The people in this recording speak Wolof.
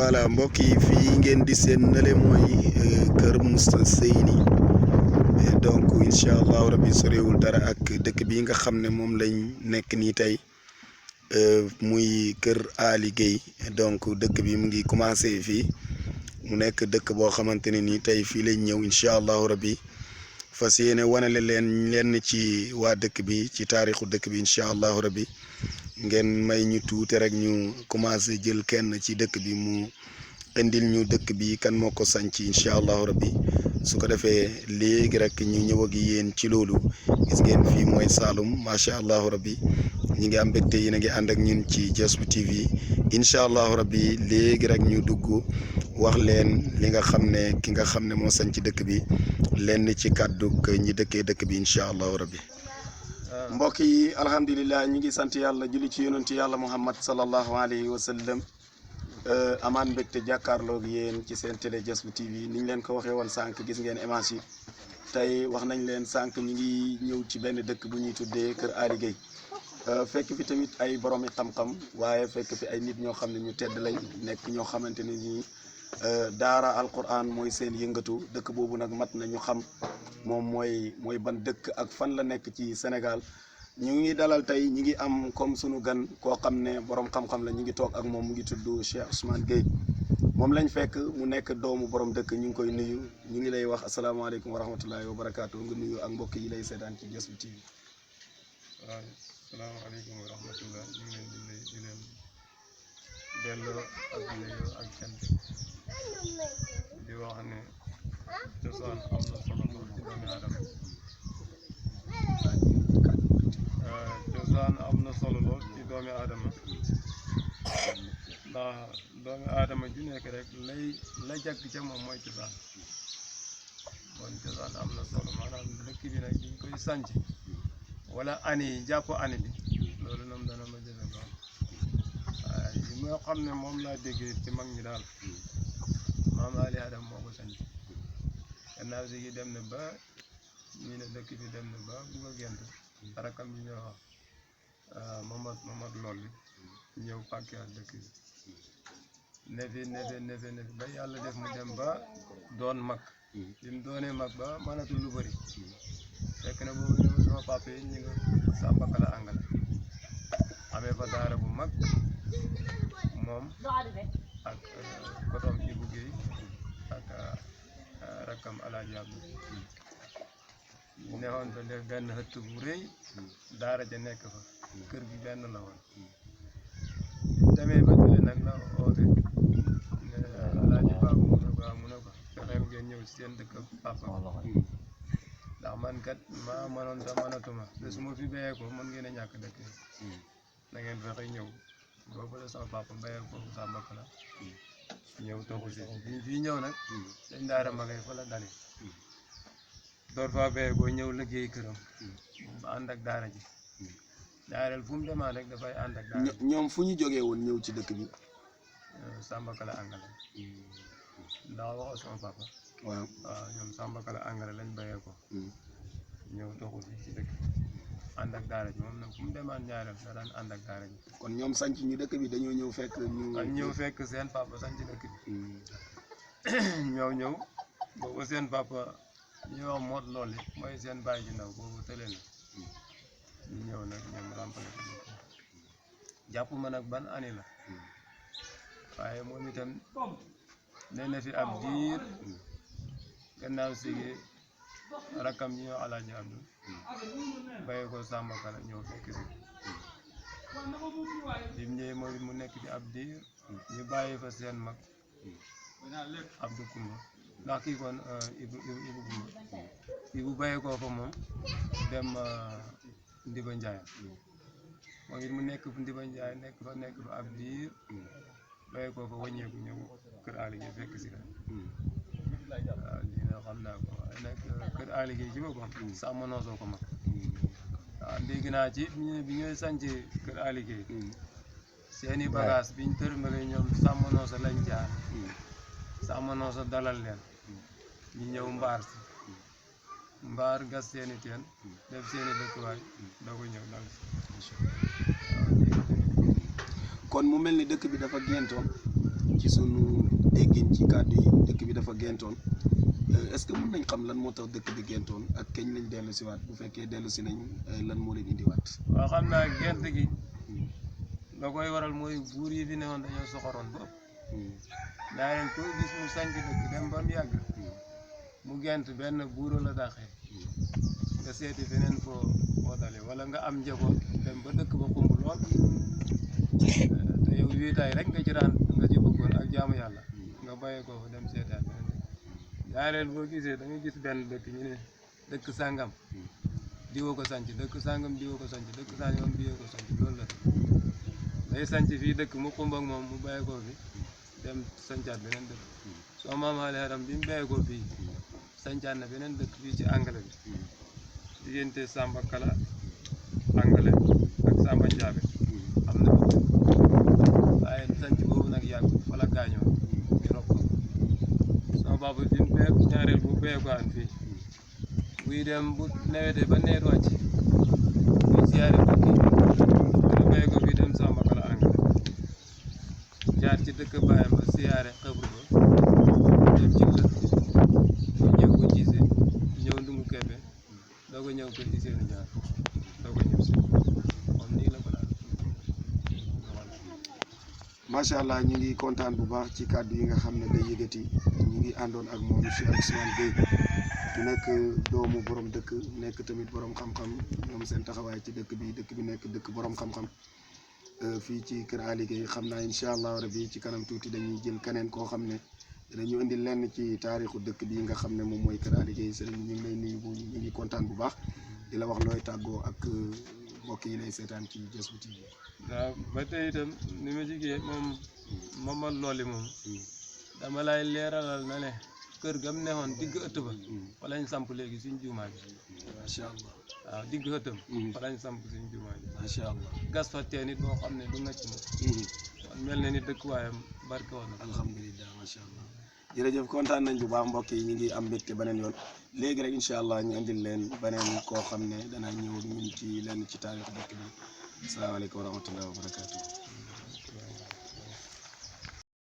voilà mbokk yi fii ngeen di seen nale mooy kër Moussa Seyni donc incha allahu rabbi sorewul dara ak dëkk bi nga xam ne moom lañ nekk nii tey muy kër Ali Gueye donc dëkk bi mu ngi commencé fii mu nekk dëkk boo xamante ne nii tey fii lañ ñëw incha allahu rabbi fas yéene wanale leen lenn ci waa dëkk bi ci taarixu dëkk bi incha allahu rabbi ngeen may ñu tuuti rek ñu commencé jël kenn ci dëkk bi mu indil ñu dëkk bi kan moo ko sanc incha allahu rabbi su ko defee léegi rek ñu ñëw ak yéen ci loolu gis ngeen fii mooy Saloum macha allahu rabbi ñi ngi am mbégte yéen a ngi ànd ak ñun ci Diaspou TV incha allahu rabbi léegi rek ñu dugg wax leen li nga xam ne ki nga xam ne moo sanc dëkk bi lenn ci kàddu ñi dëkkee dëkk bi incha allahu rabbi mbokk yi alhamdulilah ñu ngi sant yàlla julli ci yonentu yàlla muhammad sallallahu alayhi wa sallam amaan mbégte jàkkaarloog yéen ci seen télé Diaspou TV ni ñu leen ko waxee woon sànq gis ngeen image yi tey wax nañ leen sànq ñu ngi ñëw ci benn dëkk bu ñuy tuddee kër Ali Gueye fekk fi tamit ay boroomi xam-xam waaye fekk fi ay nit ñoo xam ne ñu tedd lañ nekk ñoo xamante ne nii daara alquran mooy seen yëngatu dëkk boobu nag mat na ñu xam moom mooy ban dëkk ak fan la nekk ci Sénégal ñu ngi dalal tey ñu ngi am comme sunu gan koo xam ne borom xam-xam la ñu ngi toog ak moom mu ngi tudd Cheikh Ousmane Gueye moom lañ fekk mu nekk doomu borom dëkk ñu ngi koy nuyu ñu ngi lay wax asalaamaaleykum wa rahmatullahi wa barakaatu nga nuyu ak mbokk yi lay seetaan ci Diaspou TV. waaw asalaamaaleykum wa rahmatullah ñu ngi leen di leen delloo ak nuyu ak cant di wax ne cosaan am na solo lool ci doomi aadama cosaan am na solo lool ci doomi aadama ndax doomi aadama ju nekk rek la jàkk ca moom mooy cosaan kon cosaan am na solo maanaam dëkk bi nag diñ koy sanc wala ani yi jàpp ani bi loolu noonu dana ma jëfe lool waaye li moo xam ne moom laa déggee ci mag ñi daal maam Ali Adam moo ko sanc gannaaw si gi dem na ba ñu ne dëkk bi dem na ba bugg a gent rakam bi ñoo wax Mamad Lolli ñëw pàkkiwaat dëkk bi nefi ba yàlla def mu dem ba doon mag bi mu doonee mag ba mënatul lu bëri fekk na boobu ñëw sama papa yi ñu nga Sambakala Angale amee fa daara bu mag moom ak kotom Ibou Gueye ak rakkam Alaaji Abdou ñu neexoon fa def benn hëtt bu rëy daara ja nekk fa kër gi benn la woon demee ba jële nag la oote Alaaji Baabu mu ne ko fexeel ngeen ñëw ci seen dëkk papa ndax man kat maa mënoon te mënatuma te su ma fi béyee ko mën ngeen a ñàkk dëkk na ngeen fexe ñëw boobu la sama papa béyee ko Sambakala ñëw toxu si fii ñëw nag dañ daara magay fa la dali door faa béyee ko ñëw liggéey këram ba ànd ak daara ji ñaareel fu mu demaan rek dafay ànd ak daara ji ñoom fu ñu jógee woon ñëw ci dëkk bi Sambakala Angale ndax waxoo sama papa waaw ñoom Sambakala Angale lañ béyee ko ñëw toxu si ci dëkk ànd ak daara ji moom nag fu mu demaan ñaareel da daan ànd ak daara ji kon ñoom sanc ñu dëkk bi dañoo ñëw fekk ñëw fekk seen papa sanc dëkk bi ñëw boobu seen papa ñu wax Mod Lolli mooy seen bàyyi ji ndaw boobu tële na ñu ñëw nag ñoom rampale ko jàpp ma nag ban ani la waaye moom itam nee na fi ab diir gannaaw sigi rakkam ñi ñoo Alaaji Abdou bàyyi ko Sambakala ñëw fekk si bi mu ñëwee mooy mu nekk fi ab diir ñu bàyyi fa seen mag Abdou Koumba ndax kii kon Ibou Koumba Ibou bàyyi ko fa moom dem Ndiba Ndiaye moom it mu nekk fu Ndiba Ndiaye nekk fa ab diir bàyyi ko fa wàññeeku ñëw kër Ali Gueye fekk si la waaw lii nag xam naa ko waaye nag kër Ali Gueye ci boppam sàmm noosoo ko mag waaw dégg naa ci bi ñooy sanc kër Ali Gueye seeni bagage biñ tërmale ñoom sàmm noosa lañ jaar sàmm noosa dalal leen ñu ñëw mbaar gas seeni teen def seeni dëkkuwaay doo ko ñëw dal kon mu mel ni dëkk bi dafa géntoon ci sunu déggin ci kàddu yi dëkk bi dafa gentoon est-ce que mën nañ xam lan moo tax dëkk bi gentoon ak kañ lañ dellu si waat bu fekkee dellu si nañ lan moo leen indiwaat. waaw xam naa gent gi la koy waral mooy buur yi fi newoon dañoo soxoroon ba ëpp daa leen koo gis mu sanc dëkk dem ba mu yàgg mu gent benn buuro la dàqee nga seeti feneen foo dale wala nga am njaboot dem ba dëkk ba xumb lool te yow wiitaay rek nga ci bëggoon ak jaamu yàlla nga bàyyee ko fa dem seetaat beneen dëkk ñaareel boo gisee da nga gis benn dëkk ñu ne dëkk sàngam diwoo ko sanc dëkk sàngam diwoo ko sanc dëkk sàngam diwoo ko sanc loolu la day sanc fii dëkk mu xumb ak moom mu bàyyee ko fi dem sancaat beneen dëkk soo maam xaali haram bi mu bàyyee ko fii sancaat na beneen dëkk fii ci Angale bi diggante Samba Kala Angale ak Samba Njaabe am na ko waaye sanc boobu nag yàgg wala gaañoo ñu rob ko sama papa bi mu bee ñaareel bu bee ko an fii buy dem bu nawetee ba nawet wàcc muy siyaare dëkk yi dina bàyyi ko fii dem Samba Kala Angale jaar ci dëkk bàyyam ba siyaare xëbru ba dem ci lëtt ñëw ko jiise ñëw ndungu kebe doo ko ñëw kër gi seeni jaar doo ko ñëw si comme nii la ko daal macha allah ñu ngi kontaan bu baax ci kàddu yi nga xam ne day yëgati ñu ngi àndoon ak moom Cheikh Ousmane Gueye ku nekk doomu borom dëkk nekk tamit borom xam-xam ñoom seen taxawaay ci dëkk bi nekk dëkk borom xam-xam fii ci kër Ali Gueye xam naa incha allah rabi ci kanam tuuti dañuy jël keneen koo xam ne dañu indi lenn ci taarixu dëkk bi nga xam ne moom mooy kër Ali Gueye sëriñ ñu ngi lay nuyu ñu ngi kontaan bu baax di la wax looy tàggoo ak mbokk yi lay seetaan ci Jazbou TV. waaw ba tey itam ni ma jigee moom man looli moom dama lay leeralal na ne kër gam neexoon digg ëtt ba fa lañ samp léegi suñ juumaa bi macha allah waaw digg ëttam fa lañ samp suñ juumaa bi macha allah gas fa teen it boo xam ne du ngacc ma kon mel na ni dëkkuwaayam barke woon na alhamdulilah macha allah jërëjëf kontaan nañ bu baax mbokk yi ñu ngi am mbégte beneen yoon léegi rek incha allah ñu andil leen beneen koo xam ne dana ñëw ñun ci lenn ci taarix dëkk bi asalaamaaleykum wa rahmatullahi wa barakatuh